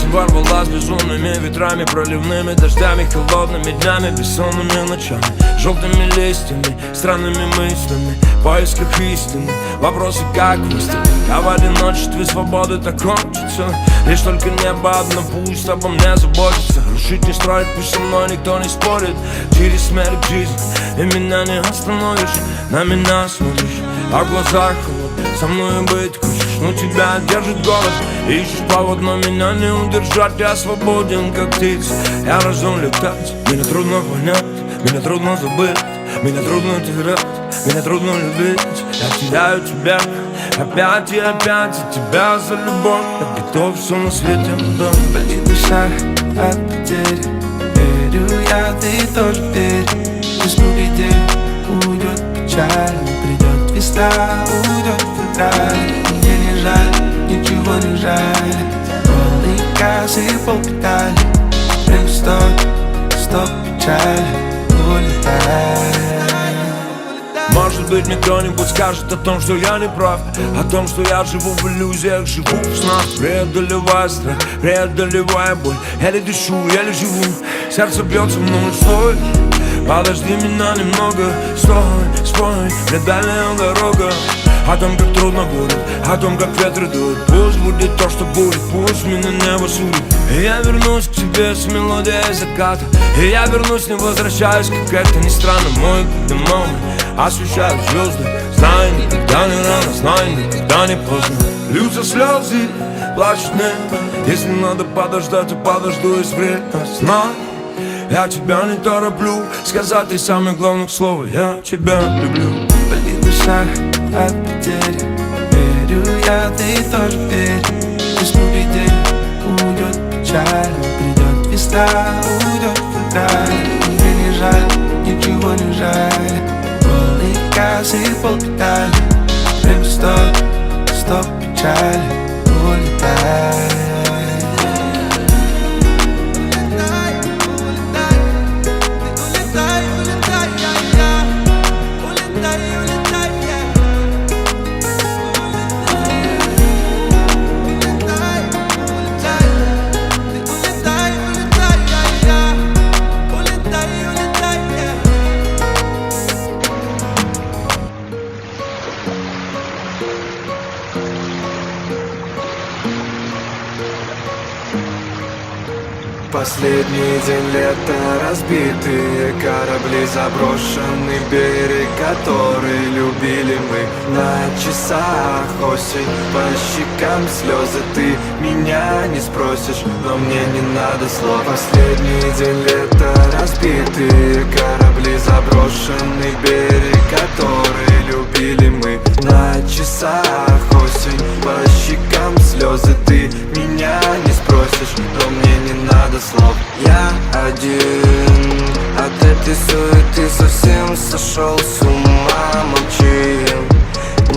осень ворвалась безумными ветрами, проливными дождями, холодными днями, бессонными ночами, желтыми листьями, странными мыслями, в поисках истины, вопросы как выстрелить. А в одиночестве свободы так хочется, лишь только небо одно пусть обо мне заботится. Рушить не строить, пусть со мной никто не спорит. Через смерть к жизни, и меня не остановишь. На меня смотришь, а в глазах холод. Со мной быть хочешь, но тебя держит голод. Ищешь повод, но меня не удержать. Я свободен, как птица, я рожден летать. Меня трудно понять, меня трудно забыть, меня трудно терять, меня трудно любить. Я теряю тебя опять и опять, и тебя за любовь. Я готов все на свете отдать. Болит душа от потери, верю я, ты тоже верь. Весну где уйдет печаль, придет весна, уйдет февраль. Мне не жаль, ничего не жаль. Полный газ и полпедали. Время стоп, печаль, улетай. Может быть, мне кто-нибудь скажет о том, что я не прав, о том, что я живу в иллюзиях, живу в снах, преодолевая страх, преодолевая боль. Еле дышу, еле живу, сердце бьется мной, стой. Подожди меня немного, стой, спой, мне дальняя дорога. О том, как трудно будет, о том, как ветры дуют. Пусть будет то, что будет, пусть меня небо судит. И я вернусь к тебе с мелодией заката, и я вернусь, не возвращаюсь, как это ни странно. Мой домой освещают звезды. Знай, никогда не рано, знай, никогда не поздно. Льются слезы, плачет небо. Если надо подождать, то подожду из время. Знай, я тебя не тороплю сказать и самых главных слов: я тебя люблю. Болит душа от потери, верю я, ты тоже верь. Весну где уйдет печаль, придет весна, уйдет февраль. Мне не жаль, ничего не жаль. Полный газ и полпедали. Время стоп, печаль, улетай. Последний день лета, разбитые корабли, заброшенный берег, который любили мы. На часах осень, по щекам слезы, ты меня не спросишь, но мне не надо слов. Последний день лета, разбитые корабли, заброшенный берег, который любили мы. На часах осень, по щекам слезы, ты меня не спросишь, но мне не надо слов. Я один от этой суеты совсем сошел с ума. Молчим,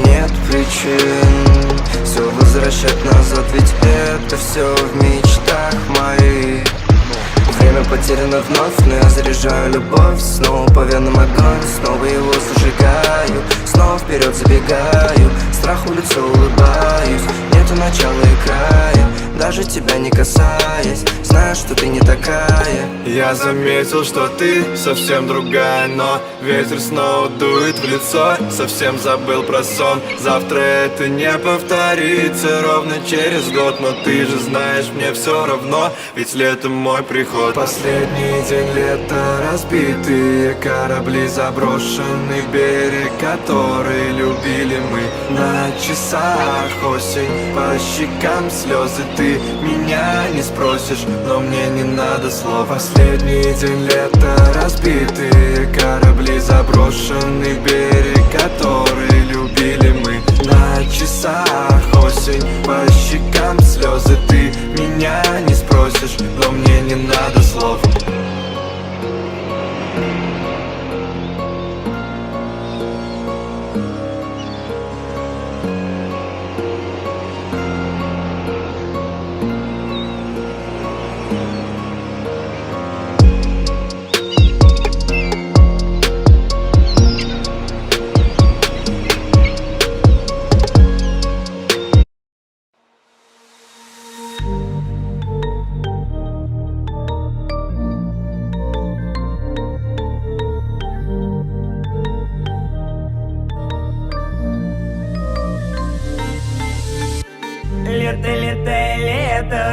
нет причин все возвращать назад, ведь это все в мечтах моих. Время потеряно вновь, но я заряжаю любовь. Снова по венам огонь, снова его зажигаю. Снова вперед забегаю, страху лицо улыбаюсь. Нету начала и края, даже тебя не касаясь. Знаю, что ты не такая. Я заметил, что ты совсем другая, но ветер снова дует в лицо. Совсем забыл про сон, завтра это не повторится. Ровно через год, но ты же знаешь, мне все равно, ведь летом мой приход. Последний день лета, разбитые корабли, заброшенный берег, который любили мы. На часах осень, по щекам слезы, ты меня не спросишь, но мне не надо слов. Последний день лета, разбитые корабли, заброшенный берег, который любили мы. На часах осень, по щекам слезы, ты меня не спросишь, но мне не надо слов.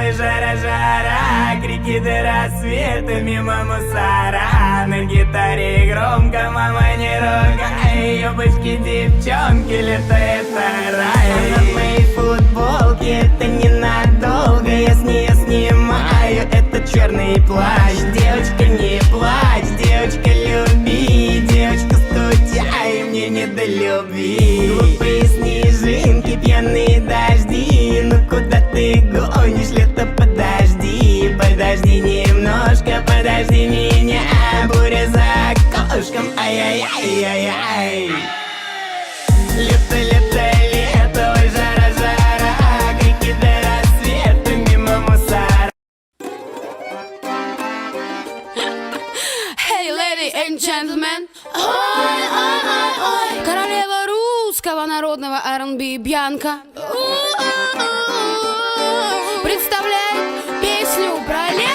ой, жара, крики до рассвета мимо мусора. На гитаре громко, мама, не ругай, юбочки девчонки, летает рай. А на моей футболке это ненадолго, я с нее снимаю этот черный плащ. Девочка, не плачь, девочка, люби, девочка, скучай, мне не до любви. Глупые снежинки, пьяные дожди, ну куда ты гонишь, лето, подожди. Подожди немножко, подожди меня, буря за окошком, ай-яй-яй-яй-яй. Лето, лето, лето, ой, жара, крики до рассвета мимо мусора. Hey, ladies and gentlemen, ой, ой, ой, ой. Королева русского народного R&B Бьянка представляет песню про лето.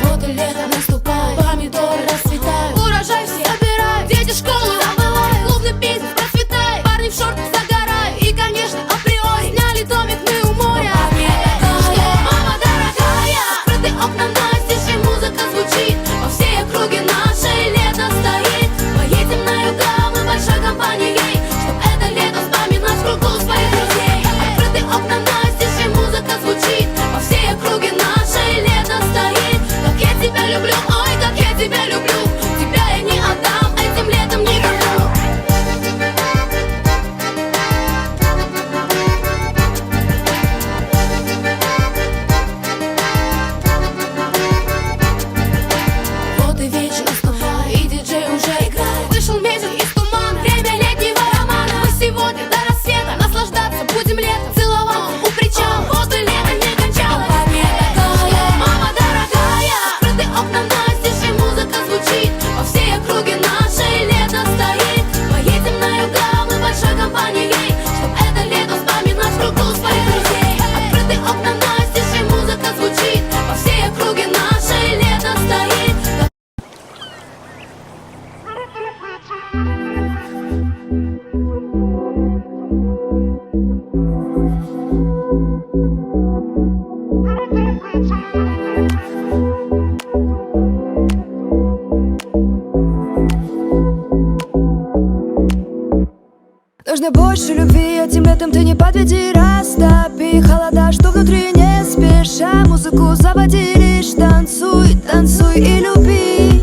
Вот и лето наступает, помидоры расцветают, урожай все собирают, дети школу забывают, клубный бизнес процветает, парни в шортах загорают, и, конечно, априори сняли домик мы у моря. Что, мама дорогая, открыты окна настежь, и музыка звучит по всей округе нашей, лето стоит. Поедем на юга мы большой компанией, чтоб это лето вспоминать в кругу своих друзей. Открыты окна настежь, и музыка звучит по всей округе нашей, лето стоит. Как я тебя люблю, ой, как я тебя люблю, тебя я не отдам этим летом никому. Вот и вечер наступает, и диджей уже играет. Вышел месяц из тумана, время летнего романа. Мы сегодня до рассвета наслаждаться будем летом, целоваться у причала, вот и лето не кончалось. Что, мама дорогая, открыты окна настежь, и музыка звучит по всей округе нашей, лето стоит. Поедем на юга мы большой компанией, чтоб это лето вспоминать в кругу своих друзей. Открыты окна настежь, и музыка звучит по всей округе нашей, лето стоит. Нужно больше любви, этим летом ты не подведи, растопи холода, что внутри, не спеша музыку заводи, лишь танцуй, танцуй и люби,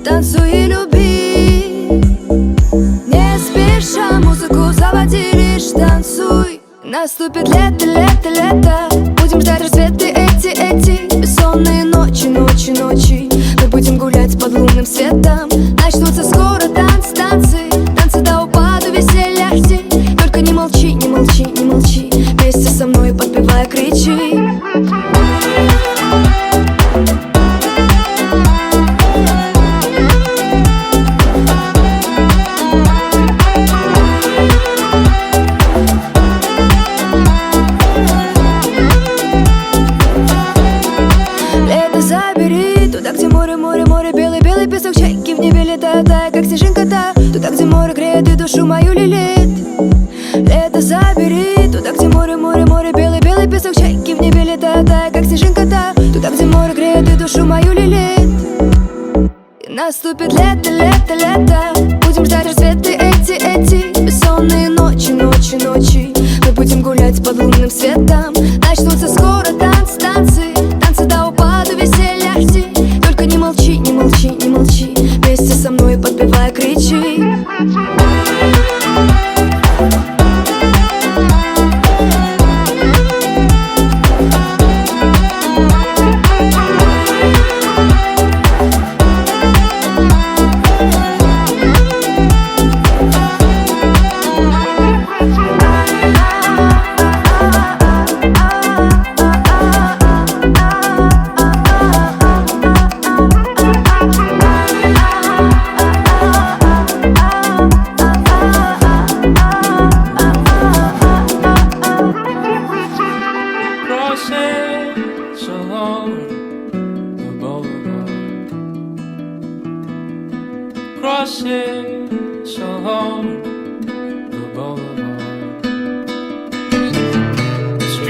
танцуй и люби. Не спеша музыку заводи, лишь танцуй. Наступит лето, лето, лето, будем ждать рассветы эти бессонные ночи, ночи, ночи. Мы будем гулять под лунным светом, начнутся скоро танцы, танцы, танцы до упаду веселья жди. Только не молчи, не молчи, не молчи, вместе со мной подпевая кричи. Лето забери, туда, где море, море, море, белый, белый песок, чайки в небе летают, тая, как снежинка-то. Туда, где море греет и душу мою лелеет. Лето забери, туда, где море, море, море, белый, белый песок, чайки в небе летают, тая, как снежинка-то. Туда, где море греет и душу мою лелеет. И наступит лето, лето, лето, будем ждать рассветы эти бессонные ночи, ночи, ночи. Мы будем гулять под лунным светом, начнутся скоро танцы, танцы, танцы до упаду веселья жди. Только не молчи, не молчи, не молчи, вместе со мной подпевая кричи.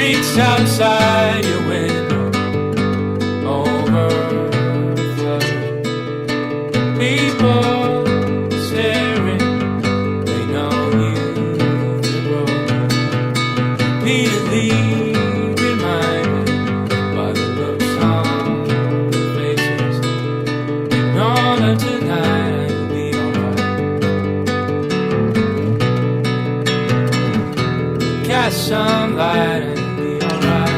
streets outside your window overflow. People staring, they know you've been broken. Repeatedly reminded by the looks on their faces. Ignore them tonight and you'll be alright. Catch some light and you'll be alright.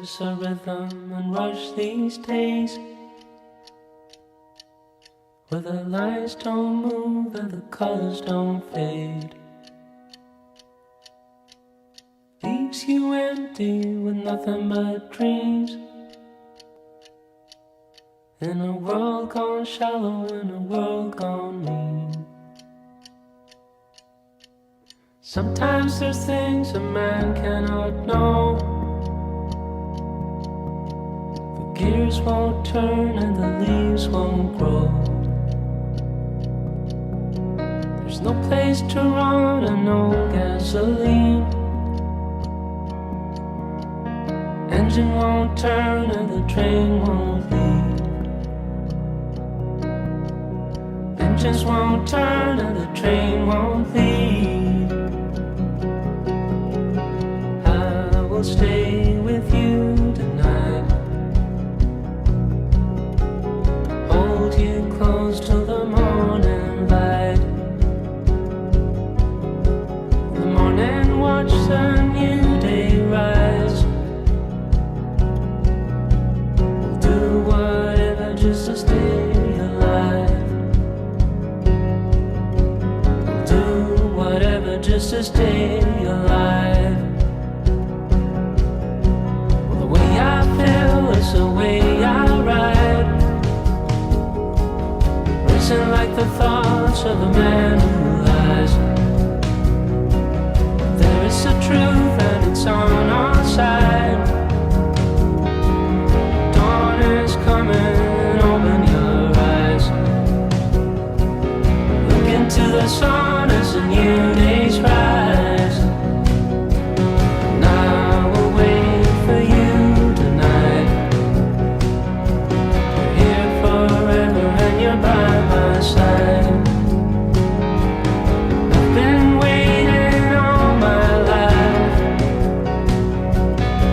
There's a rhythm and rush these days, where the lights don't move and the colors don't fade. Leaves you empty with nothing but dreams, in a world gone shallow, in a world gone mean. Sometimes there's things a man cannot know. The gears won't turn and the leaves won't grow. There's no place to run and no gasoline. Engine won't turn and the train won't leave. Engines won't turn and the train won't leave. I will stay with you tonight, hold you close till the morning light. In the morning watch the new day rise. We'll do whatever just to stay alive. We'll do whatever just to stay alive. Well, the way I feel is the way I ride, racing like the thoughts of a man who lies. There is a truth and it's on our side. Dawn is coming, open your eyes. Look into the sun as a new day's rise. And I will wait for you tonight. You're here forever and you're by my side. I've been waiting all my life.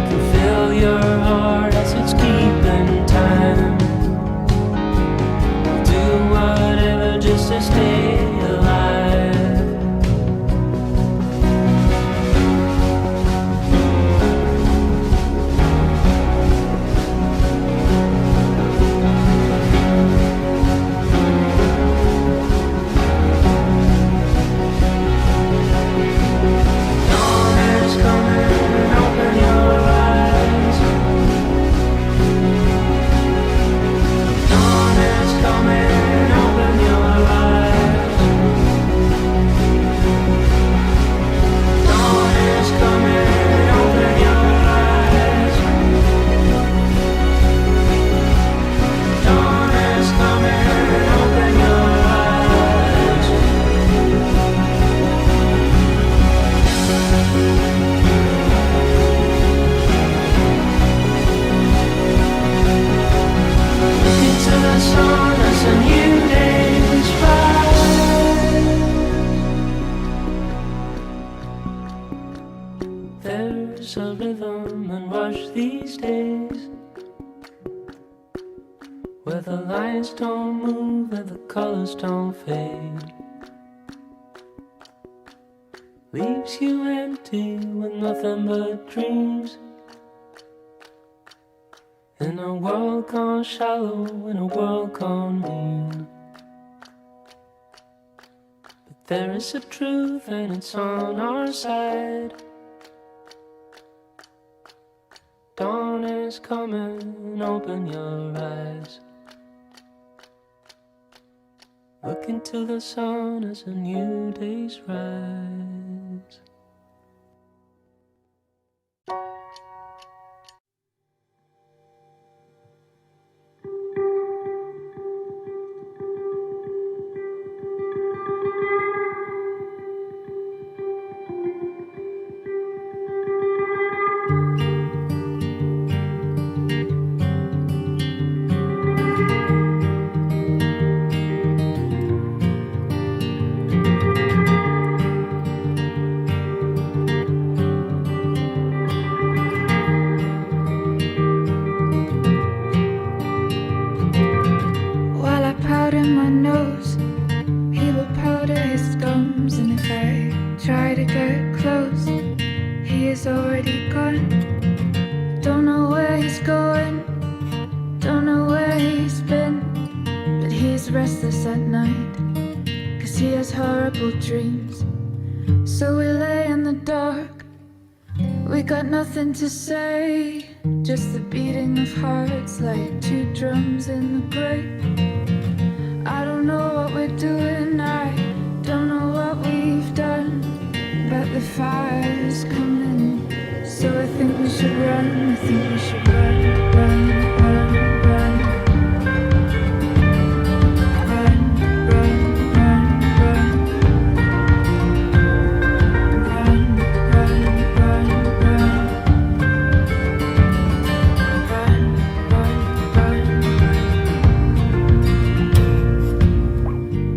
Can feel your heart as it's keeping time. I'll do whatever just to stay alive. Dawn is coming, open your eyes. Dawn is coming, open your eyes. Dawn is coming, open your eyes. Dawn is coming, open your eyes. Look into the sun as a new day's rise. There's a rhythm and rush these days, where the lights don't move and the colors don't fade. Leaves you empty with nothing but dreams, in a world gone shallow, in a world gone mean. But there is a truth and it's on our side. Dawn is coming, open your eyes. Look into the sun as a new day's rise. While I powder my nose, he will powder his gums. And if I try to get close, he is already gone. Don't know where restless at night, 'cause he has horrible dreams. So we lay in the dark, we got nothing to say, just the beating of hearts like two drums in the grave. I don't know what we're doing, I don't know what we've done, but the fire's coming, so I think we should run, I think we should run, run, run, run. Run, run, run, run. Run, run, run, run. Run, run, run, run.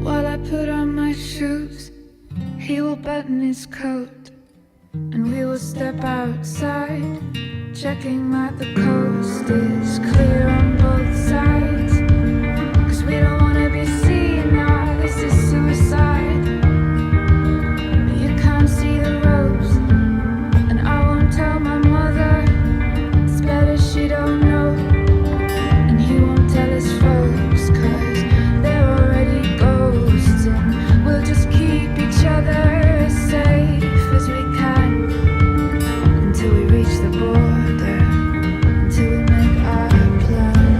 While I put on my shoes, he will button his coat, and we will step outside, checking that the coast is clear on both sides, 'cause we don't wanna be seen now, this is suicide. You can't see the ropes, and I won't tell my mother, it's better she don't know, and he won't tell his folks, 'cause they're already ghosts, and we'll just keep each other as safe as we can, until we reach the border, until we make our plan.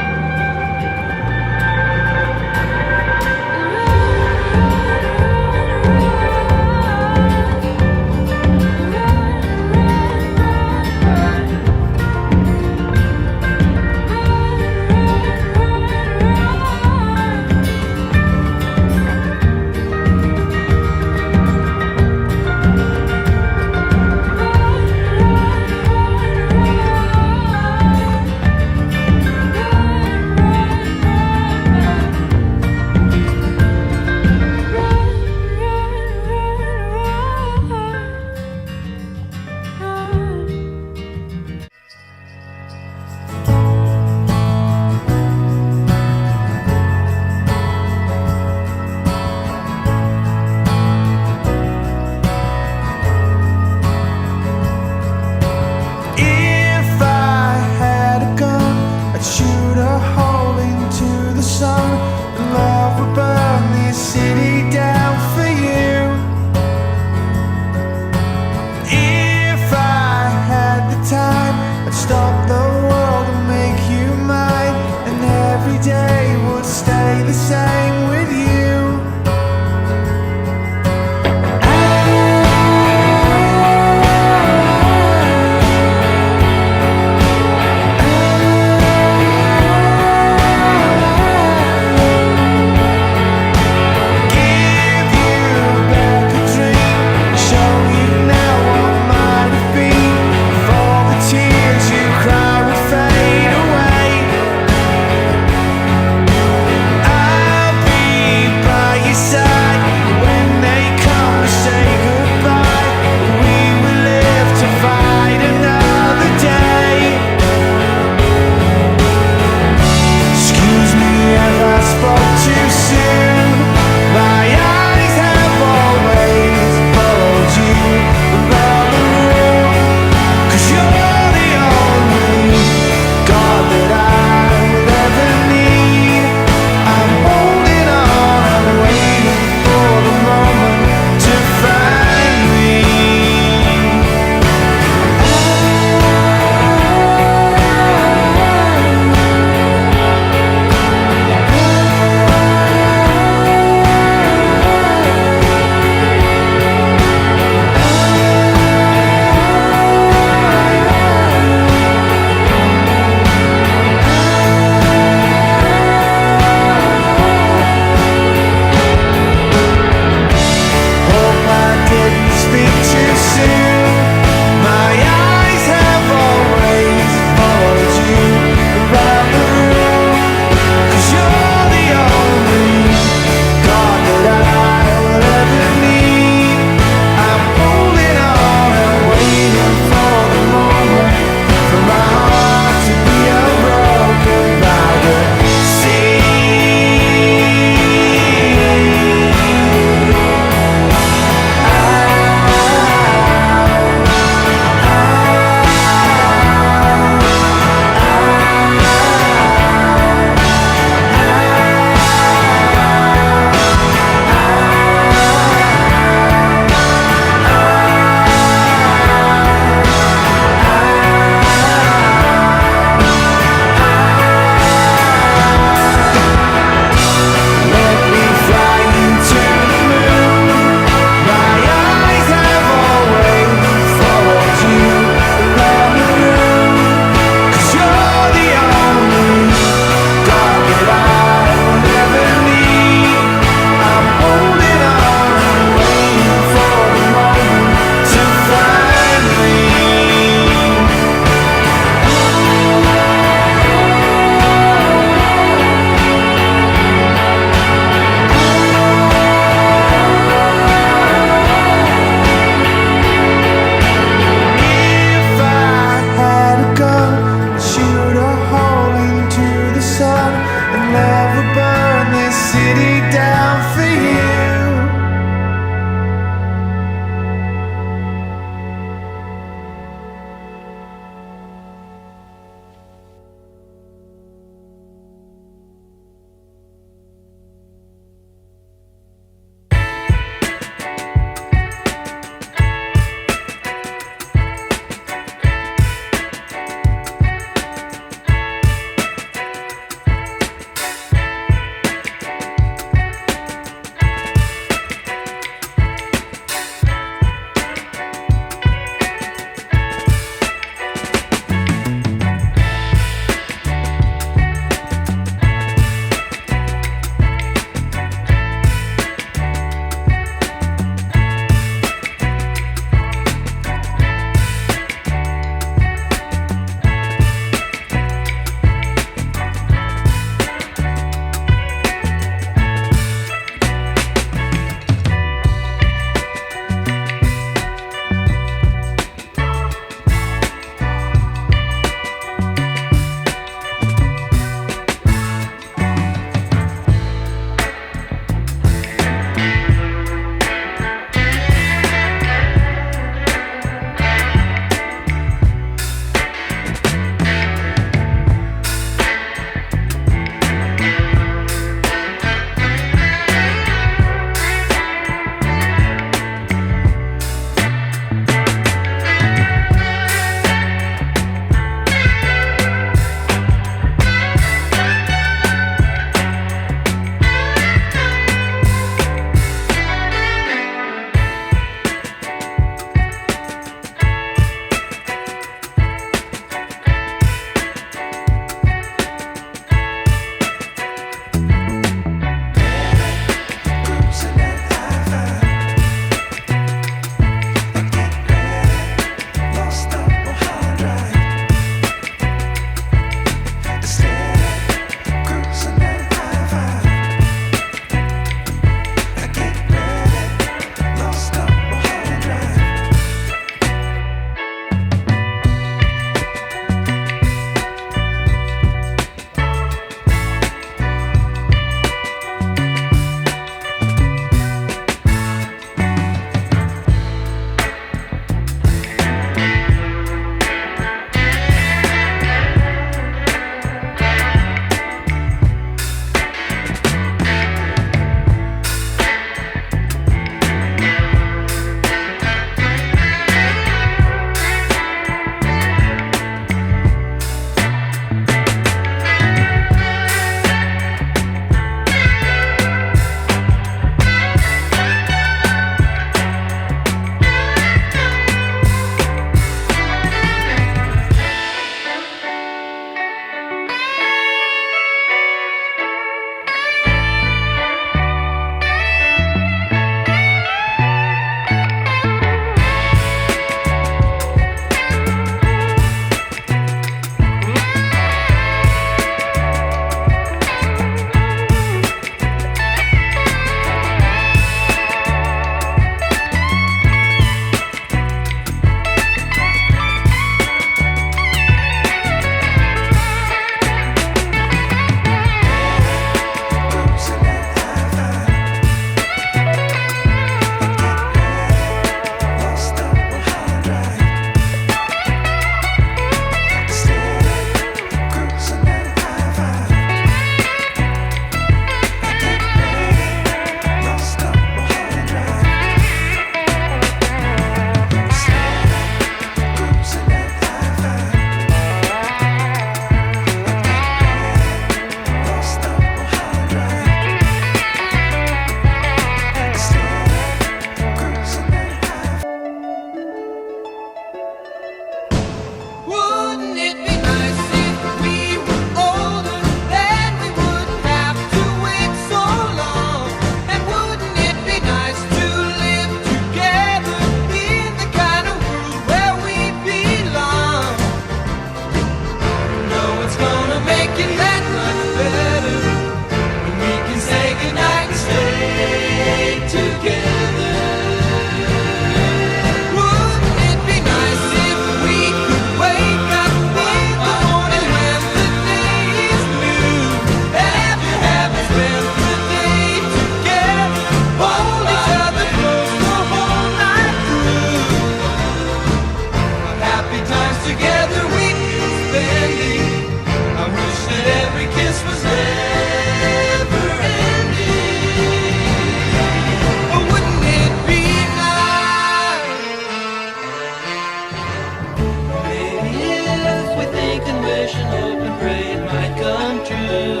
can wish and hope and pray it might come true.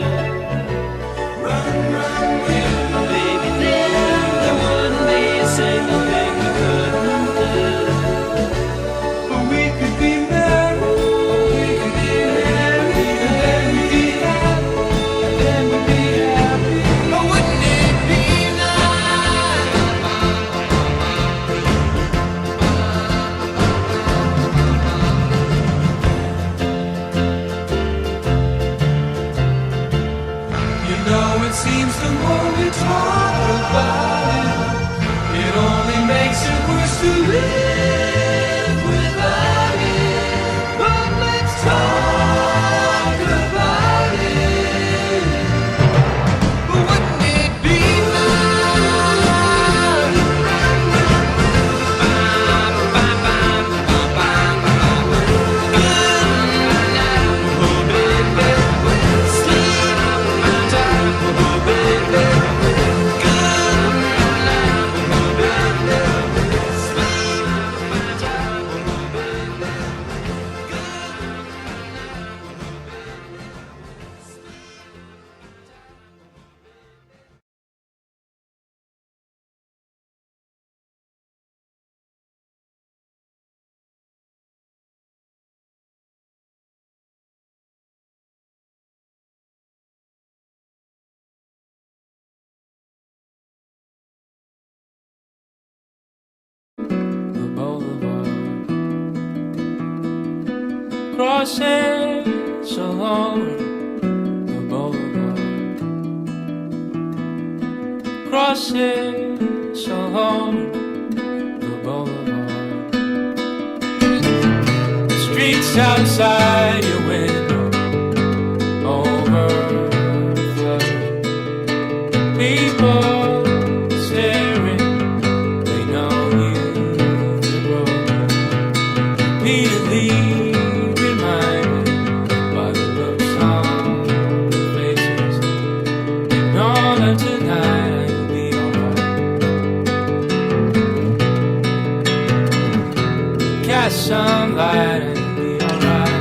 Run, run, run, baby, there wouldn't be a single thing we couldn't do. But we could be married, we could be married, and then we'd be happy, and then we'd be happy. Oh, wouldn't it be nice? You know, it seems the more we talk about it, it only makes it worse to live without it. But let's talk about it. But wouldn't it be nice? Oh, baby, sleep time, oh, baby. The boulevard crosses along the boulevard crosses along the boulevard. The streets outside your window overflow. People staring, they know you've been broken. Immediately reminded by the looks on their faces. Know that tonight you'll be alright. Cast some light and you'll be alright.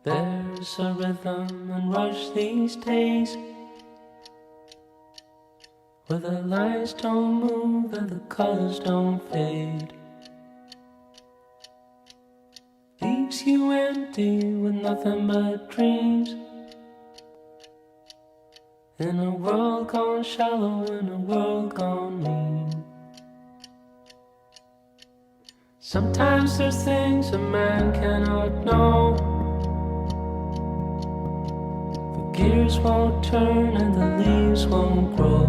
There's a rhythm and rush these days where the lights don't move and the colors don't fade. Leaves you empty with nothing but dreams. In a world gone shallow, in a world gone mean. Sometimes there's things a man cannot know. The gears won't turn and the leaves won't grow.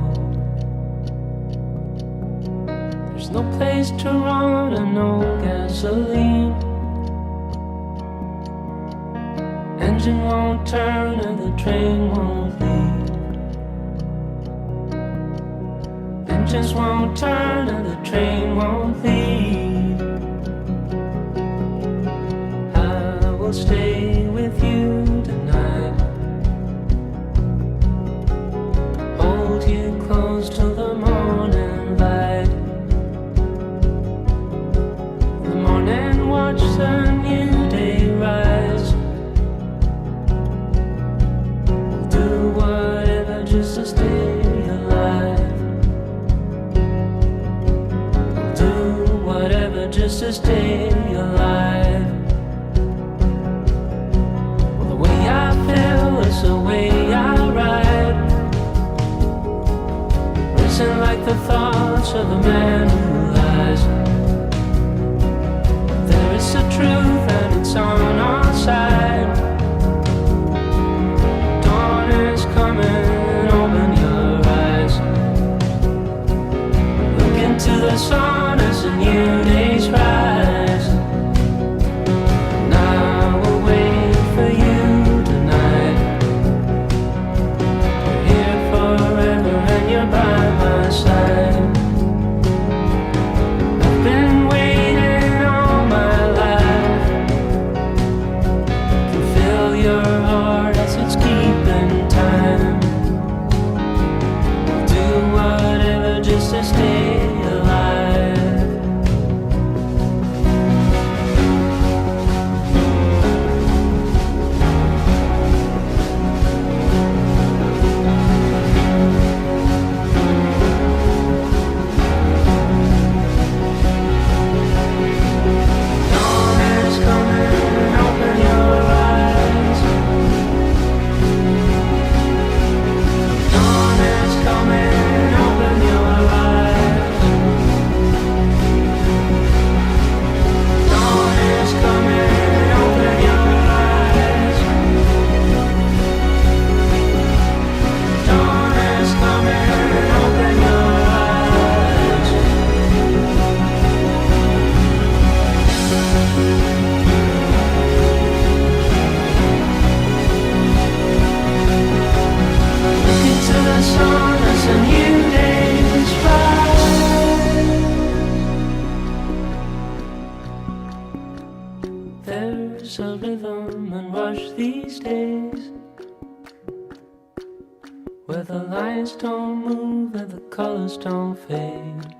There's no place to run and no gasoline. Engine won't turn and the train won't leave. Engines won't turn and the train won't leave. I will stay with you tonight. Hold you close till the morning light. In the morning watch the new day rise. We'll do whatever just to stay alive. Just to stay alive. Well, the way I feel is the way I ride. Listen like the thoughts of a man who lies. There is a truth and it's on our side. Dawn is coming, open your eyes. Look into the sun as a new day's rise. And I will wait for you tonight. You're here forever and you're by my side. I've been waiting all my life to fill your heart as it's keeping time. I'll do whatever just to stay alive. There's a rhythm and rush these days where the lights don't move and the colors don't fade.